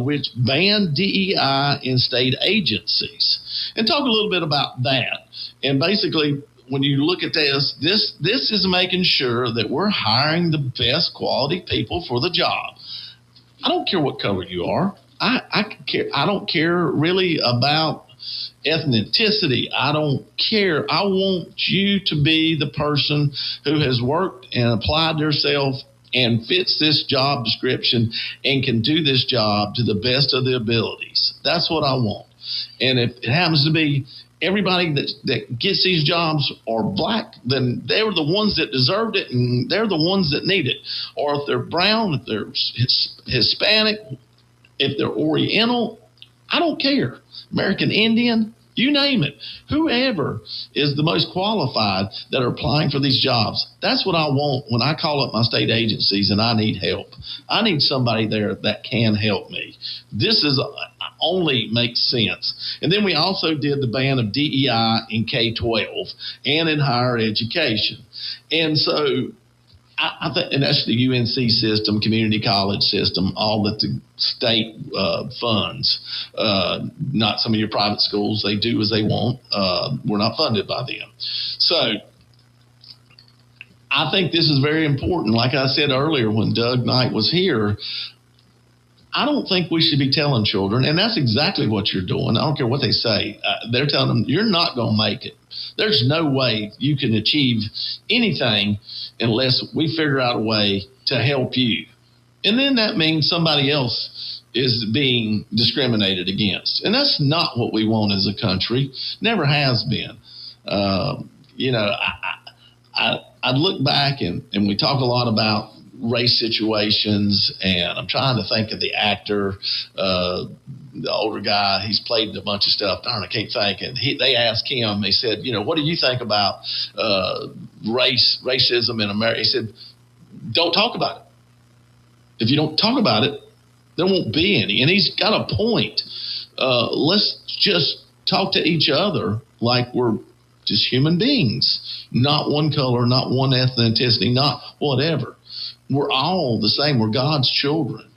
which banned DEI in state agencies. And talk a little bit about that. And basically, when you look at this is making sure that we're hiring the best quality people for the job. I don't care what color you are. I don't care really about ethnicity. I don't care. I want you to be the person who has worked and applied themselves and fits this job description and can do this job to the best of their abilities. That's what I want. And if it happens to be everybody that gets these jobs are black, then they're the ones that deserved it, and they're the ones that need it. Or if they're brown, if they're Hispanic, if they're Oriental, I don't care. American Indian, you name it. Whoever is the most qualified that are applying for these jobs, that's what I want when I call up my state agencies and I need help. I need somebody there that can help me. This is only makes sense. And then we also did the ban of DEI in K-12 and in higher education. And so I think, and that's the UNC system, community college system, all that the state funds, not some of your private schools. They do as they want. We're not funded by them. So I think this is very important. Like I said earlier when Doug Knight was here, I don't think we should be telling children, and that's exactly what you're doing. I don't care what they say. They're telling them, you're not going to make it. There's no way you can achieve anything unless we figure out a way to help you. And then that means somebody else is being discriminated against. And that's not what we want as a country. Never has been. I look back and we talk a lot about race situations, and I'm trying to think of the actor, the older guy. He's played a bunch of stuff. Darn, I can't think. And they asked him, they said, what do you think about racism in America? He said, don't talk about it. If you don't talk about it, there won't be any. And he's got a point. Let's just talk to each other like we're just human beings, not one color, not one ethnicity, not whatever. We're all the same. We're God's children.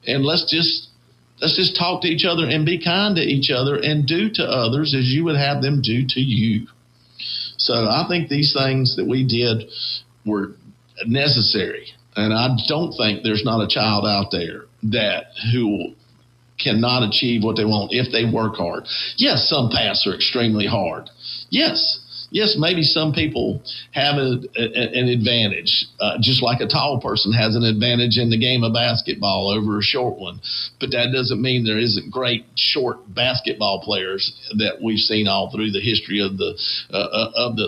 And let's just talk to each other and be kind to each other and do to others as you would have them do to you. So I think these things that we did were necessary. And I don't think there's not a child out there who cannot achieve what they want if they work hard. Yes, some paths are extremely hard. Yes, maybe some people have an advantage, just like a tall person has an advantage in the game of basketball over a short one. But that doesn't mean there isn't great short basketball players that we've seen all through the history of the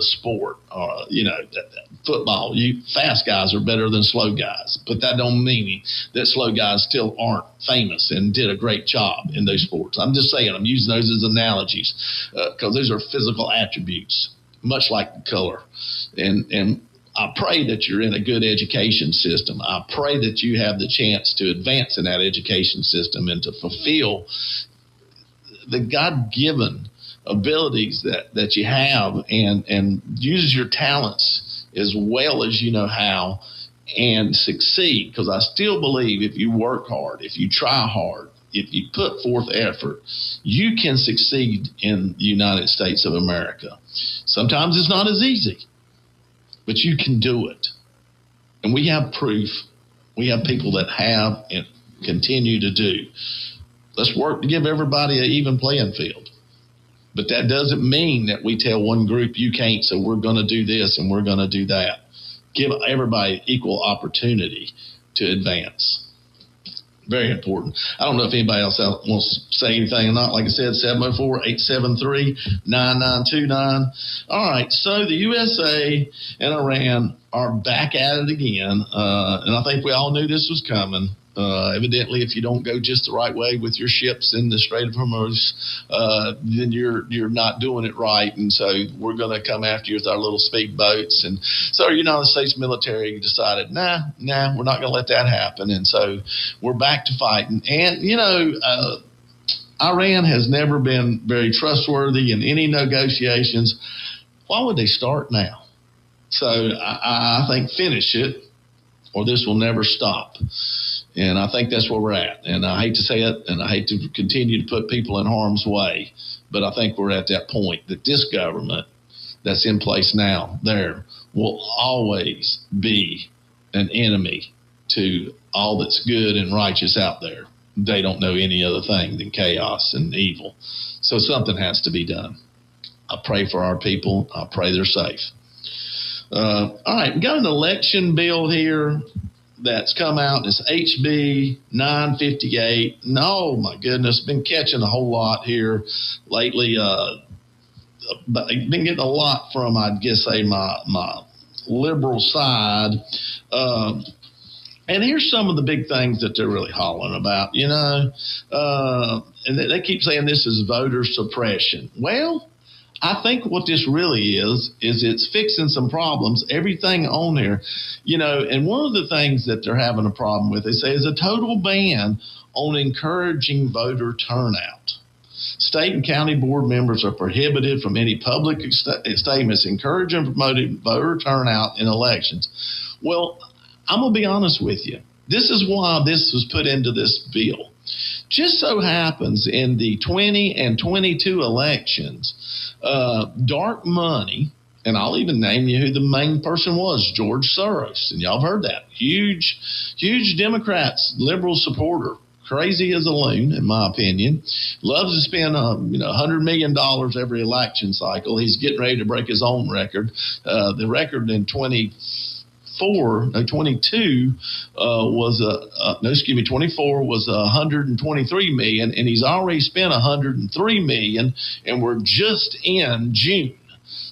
sport. Football, fast guys are better than slow guys, but that don't mean that slow guys still aren't famous and did a great job in those sports. I'm just saying, I'm using those as analogies because those are physical attributes, much like color. And I pray that you're in a good education system. I pray that you have the chance to advance in that education system and to fulfill the God-given abilities that you have and use your talents as well as you know how and succeed. Because I still believe if you work hard, if you try hard, if you put forth effort, you can succeed in the United States of America. Sometimes it's not as easy, but you can do it. and we have proof. We have people that have and continue to do. Let's work to give everybody an even playing field. But that doesn't mean that we tell one group you can't, so we're going to do this and we're going to do that. Give everybody equal opportunity to advance. Very important. I don't know if anybody else wants to say anything or not. Like I said, 704-873-9929. All right, so the USA and Iran are back at it again, and I think we all knew this was coming. Evidently, if you don't go just the right way with your ships in the Strait of Hormuz, then you're not doing it right. And so we're going to come after you with our little speedboats. And so our United States military decided, nah, we're not going to let that happen. And so we're back to fighting. And, Iran has never been very trustworthy in any negotiations. Why would they start now? So I think finish it, or this will never stop. And I think that's where we're at. And I hate to say it, and I hate to continue to put people in harm's way, but I think we're at that point that this government that's in place now there will always be an enemy to all that's good and righteous out there. They don't know any other thing than chaos and evil. So something has to be done. I pray for our people. I pray they're safe. All right, we got an election bill here that's come out. It's HB 958. No, my goodness, been catching a whole lot here lately. But I've been getting a lot from, I'd guess, say my liberal side. And here's some of the big things that they're really hollering about, and they keep saying this is voter suppression. Well, I think what this really is it's fixing some problems, everything on there, and one of the things that they're having a problem with, they say, is a total ban on encouraging voter turnout. State and county board members are prohibited from any public statements encouraging and promoting voter turnout in elections. Well, I'm going to be honest with you. This is why this was put into this bill. Just so happens in the 20 and 22 elections, dark money, and I'll even name you who the main person was, George Soros. And y'all have heard that. Huge Democrats, liberal supporter. Crazy as a loon, in my opinion. Loves to spend $100 million every election cycle. He's getting ready to break his own record. The record in 22 was 24 was 123 million, and he's already spent 103 million, and we're just in June.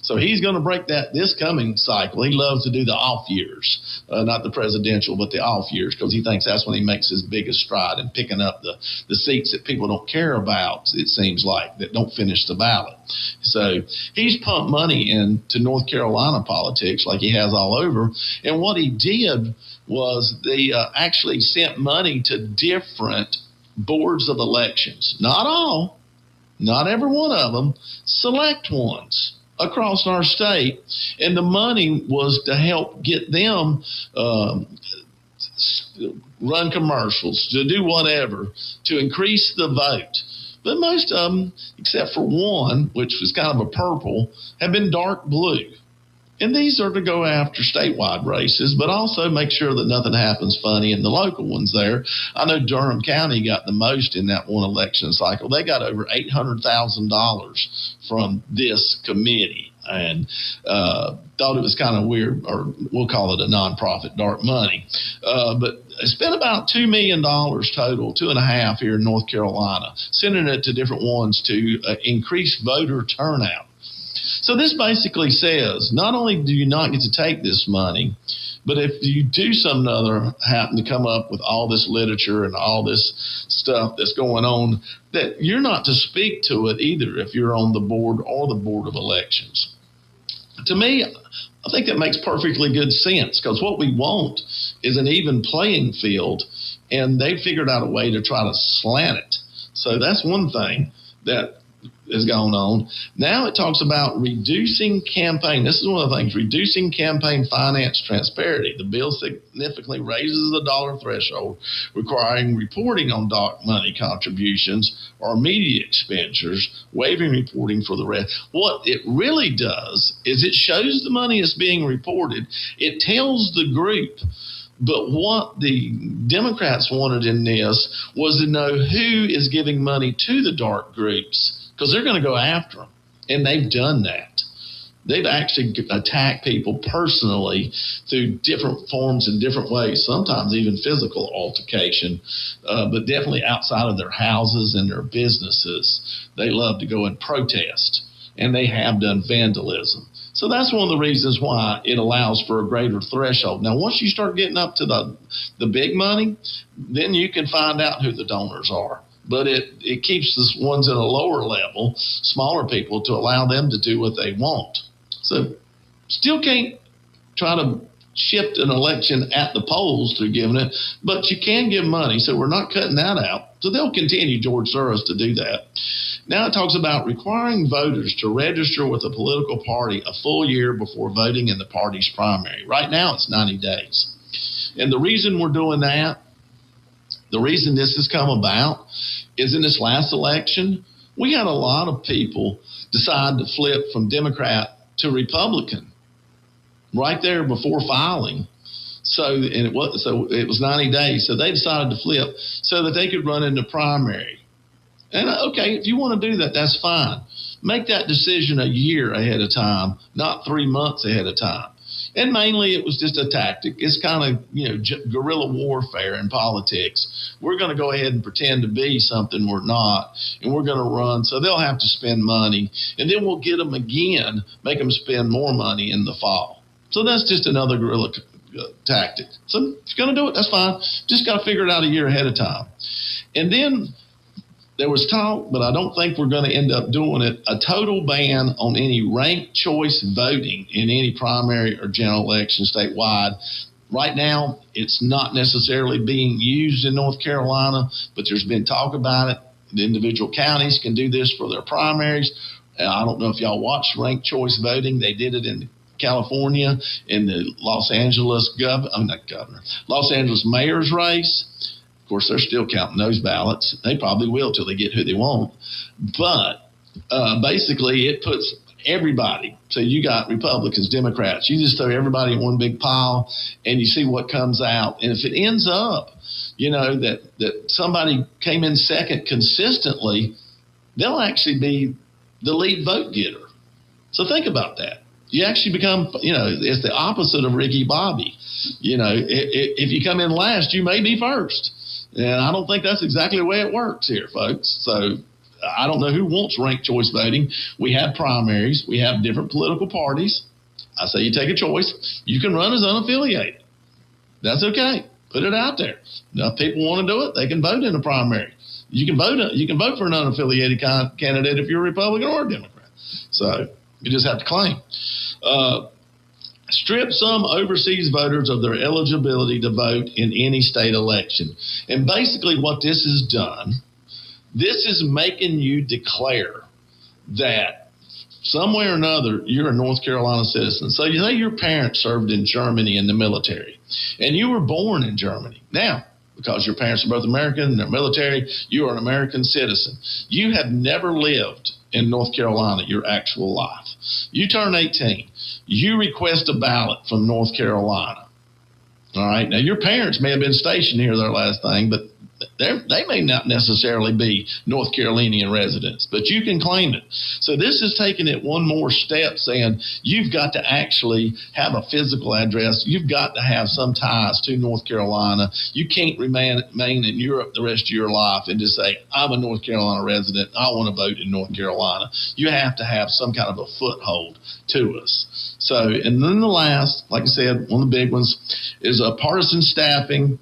So he's going to break that this coming cycle. He loves to do the off years, not the presidential, but the off years, because he thinks that's when he makes his biggest stride in picking up the seats that people don't care about, it seems like, that don't finish the ballot. So he's pumped money into North Carolina politics like he has all over. And what he did was they actually sent money to different boards of elections. Not all, not every one of them, select ones across our state, and the money was to help get them run commercials, to do whatever, to increase the vote. But most of them, except for one, which was kind of a purple, have been dark blue. And these are to go after statewide races, but also make sure that nothing happens funny in the local ones there. I know Durham County got the most in that one election cycle. They got over $800,000 from this committee, and thought it was kind of weird, or we'll call it a nonprofit, dark money. But they spent about $2 million total, 2.5 here in North Carolina, sending it to different ones to increase voter turnout. So this basically says, not only do you not get to take this money, but if you do some other happen to come up with all this literature and all this stuff that's going on, that you're not to speak to it either if you're on the board or the Board of Elections. To me, I think that makes perfectly good sense, because what we want is an even playing field, and they figured out a way to try to slant it. So that's one thing that has gone on. Now it talks about reducing campaign. This is one of the things, reducing campaign finance transparency. The bill significantly raises the dollar threshold requiring reporting on dark money contributions or media expenditures, waiving reporting for the rest. What it really does is it shows the money is being reported. It tells the group. But what the Democrats wanted in this was to know who is giving money to the dark groups, because they're going to go after them. And they've done that. They've actually attacked people personally through different forms and different ways, sometimes even physical altercation, but definitely outside of their houses and their businesses. They love to go and protest, and they have done vandalism. So that's one of the reasons why it allows for a greater threshold. Now, once you start getting up to the big money, then you can find out who the donors are. But it keeps the ones at a lower level, smaller people, to allow them to do what they want. So still can't try to shift an election at the polls through giving it, but you can give money. So we're not cutting that out. So they'll continue, George Soros, to do that. Now it talks about requiring voters to register with a political party a full year before voting in the party's primary. Right now it's 90 days. And the reason we're doing that, the reason this has come about, is in this last election, we had a lot of people decide to flip from Democrat to Republican right there before filing. So it was 90 days. So they decided to flip so that they could run in the primary. And okay, if you want to do that, that's fine. Make that decision a year ahead of time, not 3 months ahead of time. And mainly it was just a tactic. It's kind of, guerrilla warfare in politics. We're going to go ahead and pretend to be something we're not, and we're going to run. So they'll have to spend money, and then we'll get them again, make them spend more money in the fall. So that's just another guerrilla tactic. So if you're going to do it, that's fine. Just got to figure it out a year ahead of time. And then there was talk, but I don't think we're going to end up doing it, a total ban on any ranked choice voting in any primary or general election statewide. Right now, it's not necessarily being used in North Carolina, but there's been talk about it. The individual counties can do this for their primaries. I don't know if y'all watched ranked choice voting. They did it in California in the Los Angeles Los Angeles mayor's race. Of course, they're still counting those ballots. They probably will till they get who they want. But basically, it puts everybody. So you got Republicans, Democrats. You just throw everybody in one big pile, and you see what comes out. And if it ends up, that somebody came in second consistently, they'll actually be the lead vote getter. So think about that. You actually become, it's the opposite of Ricky Bobby. If you come in last, you may be first. And I don't think that's exactly the way it works here, folks. So I don't know who wants ranked choice voting. We have primaries. We have different political parties. I say you take a choice. You can run as unaffiliated. That's okay. Put it out there. Now, if people want to do it, they can vote in a primary. You can vote for an unaffiliated candidate if you're a Republican or a Democrat. So you just have to claim. Strip some overseas voters of their eligibility to vote in any state election. And basically what this has done, this is making you declare that some way or another you're a North Carolina citizen. So you say your parents served in Germany in the military, and you were born in Germany. Now, because your parents are both American and they're military, you are an American citizen. You have never lived in North Carolina your actual life. You turn 18. You request a ballot from North Carolina. All right. Now, your parents may have been stationed here their last thing, but they may not necessarily be North Carolinian residents, but you can claim it. So this is taking it one more step, saying you've got to actually have a physical address. You've got to have some ties to North Carolina. You can't remain in Europe the rest of your life and just say, I'm a North Carolina resident. I want to vote in North Carolina. You have to have some kind of a foothold to us. So, and then the last, like I said, one of the big ones is partisan staffing.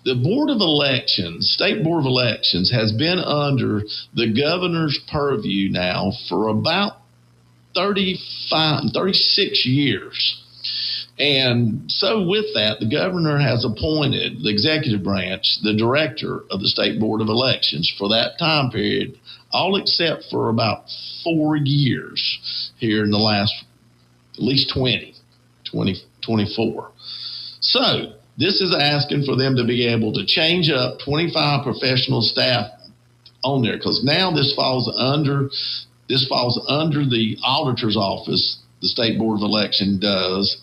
The Board of Elections, State Board of Elections, has been under the governor's purview now for about 36 years. And so with that, the governor has appointed the executive branch, the director of the State Board of Elections for that time period, all except for about 4 years here in the last at least 24. So this is asking for them to be able to change up 25 professional staff on there, because now this falls under the auditor's office, the State Board of Election does.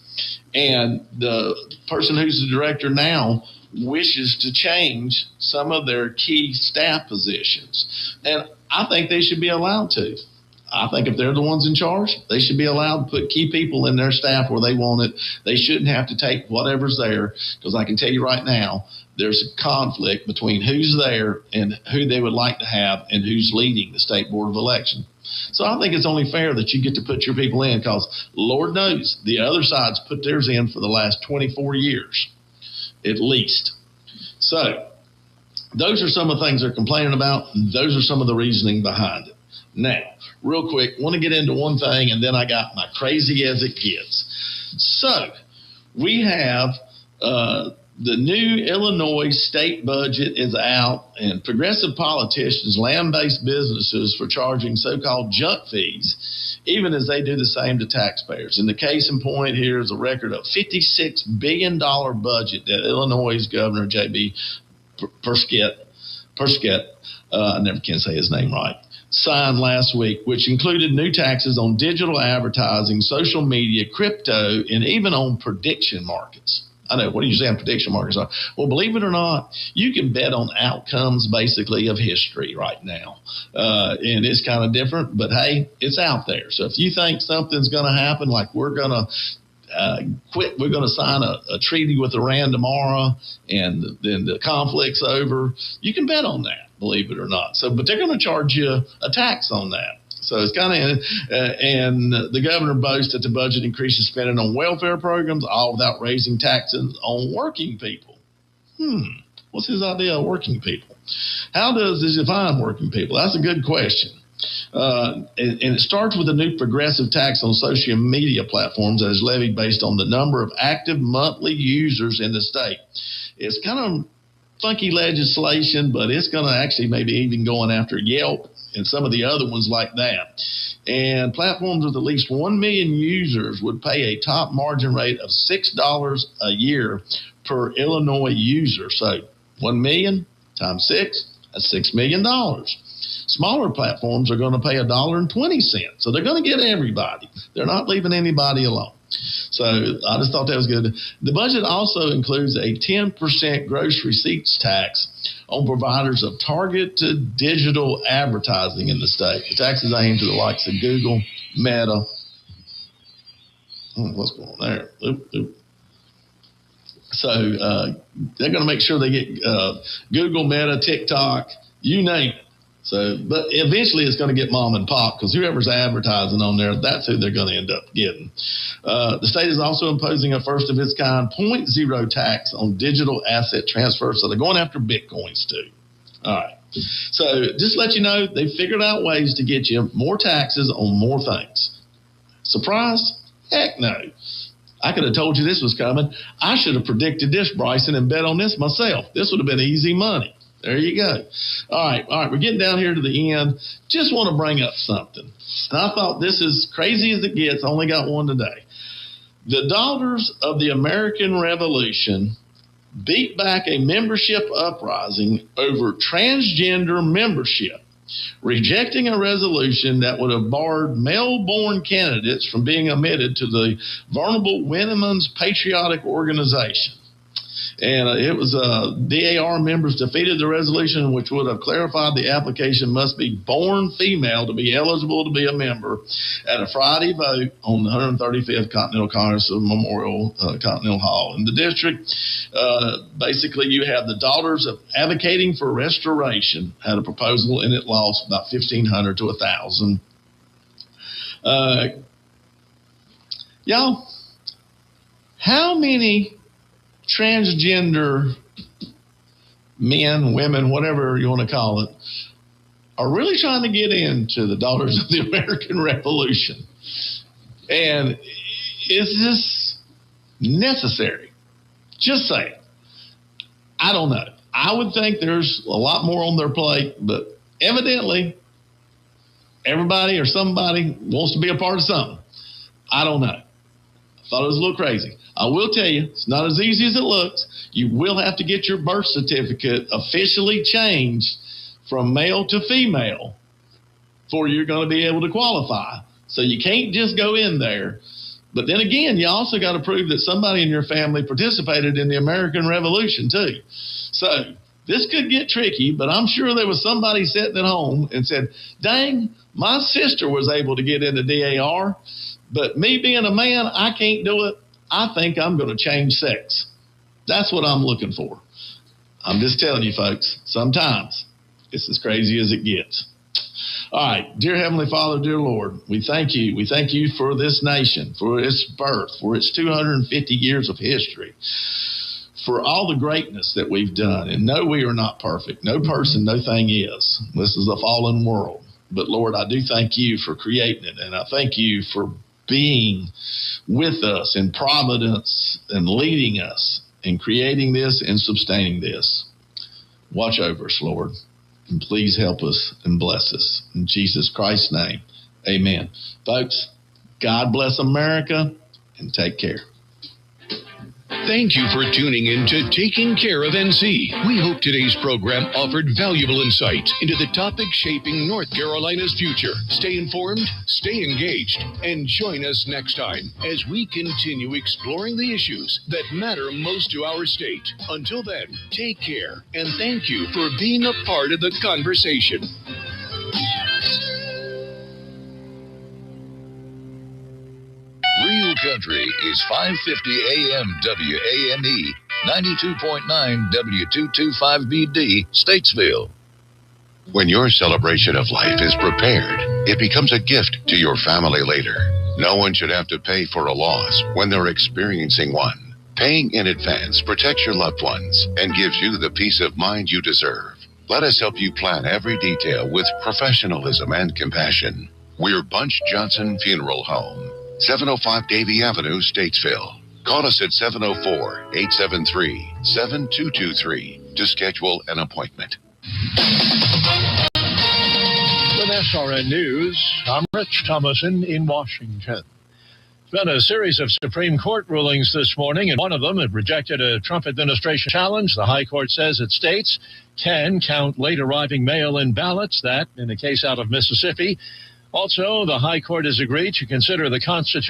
And the person who's the director now wishes to change some of their key staff positions. And I think they should be allowed to. I think if they're the ones in charge, they should be allowed to put key people in their staff where they want it. They shouldn't have to take whatever's there, because I can tell you right now, there's a conflict between who's there and who they would like to have and who's leading the State Board of Election. So I think it's only fair that you get to put your people in, because Lord knows the other side's put theirs in for the last 24 years, at least. So those are some of the things they're complaining about, and those are some of the reasoning behind it. Now, real quick, want to get into one thing, and then I got my crazy as it gets. So we have the new Illinois state budget is out, and progressive politicians lambaste businesses for charging so-called junk fees, even as they do the same to taxpayers. And the case in point here is a record of $56 billion budget that Illinois Governor J.B. Perskett, I never can say his name right, signed last week, which included new taxes on digital advertising, social media, crypto, and even on prediction markets. I know, what do you say on prediction markets are? Well, believe it or not, you can bet on outcomes basically of history right now. And it's kind of different, but hey, it's out there. So if you think something's going to happen, like we're going to we're going to sign a treaty with Iran tomorrow, and then the conflict's over, you can bet on that, believe it or not. So, but they're going to charge you a tax on that. So it's kind of, and the governor boasts that the budget increases spending on welfare programs, all without raising taxes on working people. What's his idea of working people? How does he define working people? That's a good question. And it starts with a new progressive tax on social media platforms that is levied based on the number of active monthly users in the state. It's kind of funky legislation, but it's going to actually maybe even going after Yelp and some of the other ones like that. And platforms with at least 1 million users would pay a top margin rate of $6 a year per Illinois user. So 1 million times 6, that's $6 million. Smaller platforms are going to pay $1.20. So they're going to get everybody. They're not leaving anybody alone. So I just thought that was good. The budget also includes a 10% gross receipts tax on providers of targeted digital advertising in the state. The tax is aimed to the likes of Google, Meta. What's going on there? So they're going to make sure they get Google, Meta, TikTok, you name it. So, but eventually it's going to get mom and pop, because whoever's advertising on there, that's who they're going to end up getting. The state is also imposing a first of its kind 0.0 tax on digital asset transfer. So they're going after Bitcoins too. All right. So just let you know, they figured out ways to get you more taxes on more things. Surprise? Heck no. I could have told you this was coming. I should have predicted this, Bryson, and bet on this myself. This would have been easy money. There you go. All right. We're getting down here to the end. Just want to bring up something. And I thought this is crazy as it gets. I only got one today. The Daughters of the American Revolution beat back a membership uprising over transgender membership, rejecting a resolution that would have barred male-born candidates from being admitted to the Vulnerable Women's Patriotic Organization. And it was DAR members defeated the resolution, which would have clarified the application must be born female to be eligible to be a member at a Friday vote on the 135th Continental Congress of Memorial Continental Hall. In the district, basically you have the Daughters of Advocating for Restoration had a proposal, and it lost about 1,500 to 1,000. Y'all, how many transgender men, women, whatever you want to call it, are really trying to get into the Daughters of the American Revolution? And is this necessary. Just saying. I don't know. I would think there's a lot more on their plate, but evidently everybody or somebody wants to be a part of something. I don't know. I thought it was a little crazy. I will tell you, it's not as easy as it looks. You will have to get your birth certificate officially changed from male to female before you're going to be able to qualify. So you can't just go in there. But then again, you also got to prove that somebody in your family participated in the American Revolution too. So this could get tricky, but I'm sure there was somebody sitting at home and said, dang, my sister was able to get into DAR, but me being a man, I can't do it. I think I'm going to change sex. That's what I'm looking for. I'm just telling you, folks, sometimes it's as crazy as it gets. All right, dear Heavenly Father, dear Lord, we thank you. We thank you for this nation, for its birth, for its 250 years of history, for all the greatness that we've done. And no, we are not perfect. No person, no thing is. This is a fallen world. But, Lord, I do thank you for creating it, and I thank you for being with us in providence and leading us in creating this and sustaining this. Watch over us, Lord. And please help us and bless us. In Jesus Christ's name, amen. Folks, God bless America, and take care. Thank you for tuning in to Taking Care of NC. We hope today's program offered valuable insight into the topics shaping North Carolina's future. Stay informed, stay engaged, and join us next time as we continue exploring the issues that matter most to our state. Until then, take care, and thank you for being a part of the conversation. Real Country is 550 AM WAME, 92.9 W225BD, Statesville. When your celebration of life is prepared, it becomes a gift to your family later. No one should have to pay for a loss when they're experiencing one. Paying in advance protects your loved ones and gives you the peace of mind you deserve. Let us help you plan every detail with professionalism and compassion. We're Bunch Johnson Funeral Home, 705 Davie Avenue, Statesville. Call us at 704-873-7223 to schedule an appointment. With SRN News, I'm Rich Thomason in Washington. There's been a series of Supreme Court rulings this morning, and one of them had rejected a Trump administration challenge. The High Court says that states can count late arriving mail-in ballots, that in a case out of Mississippi. Also, the High Court has agreed to consider the Constitution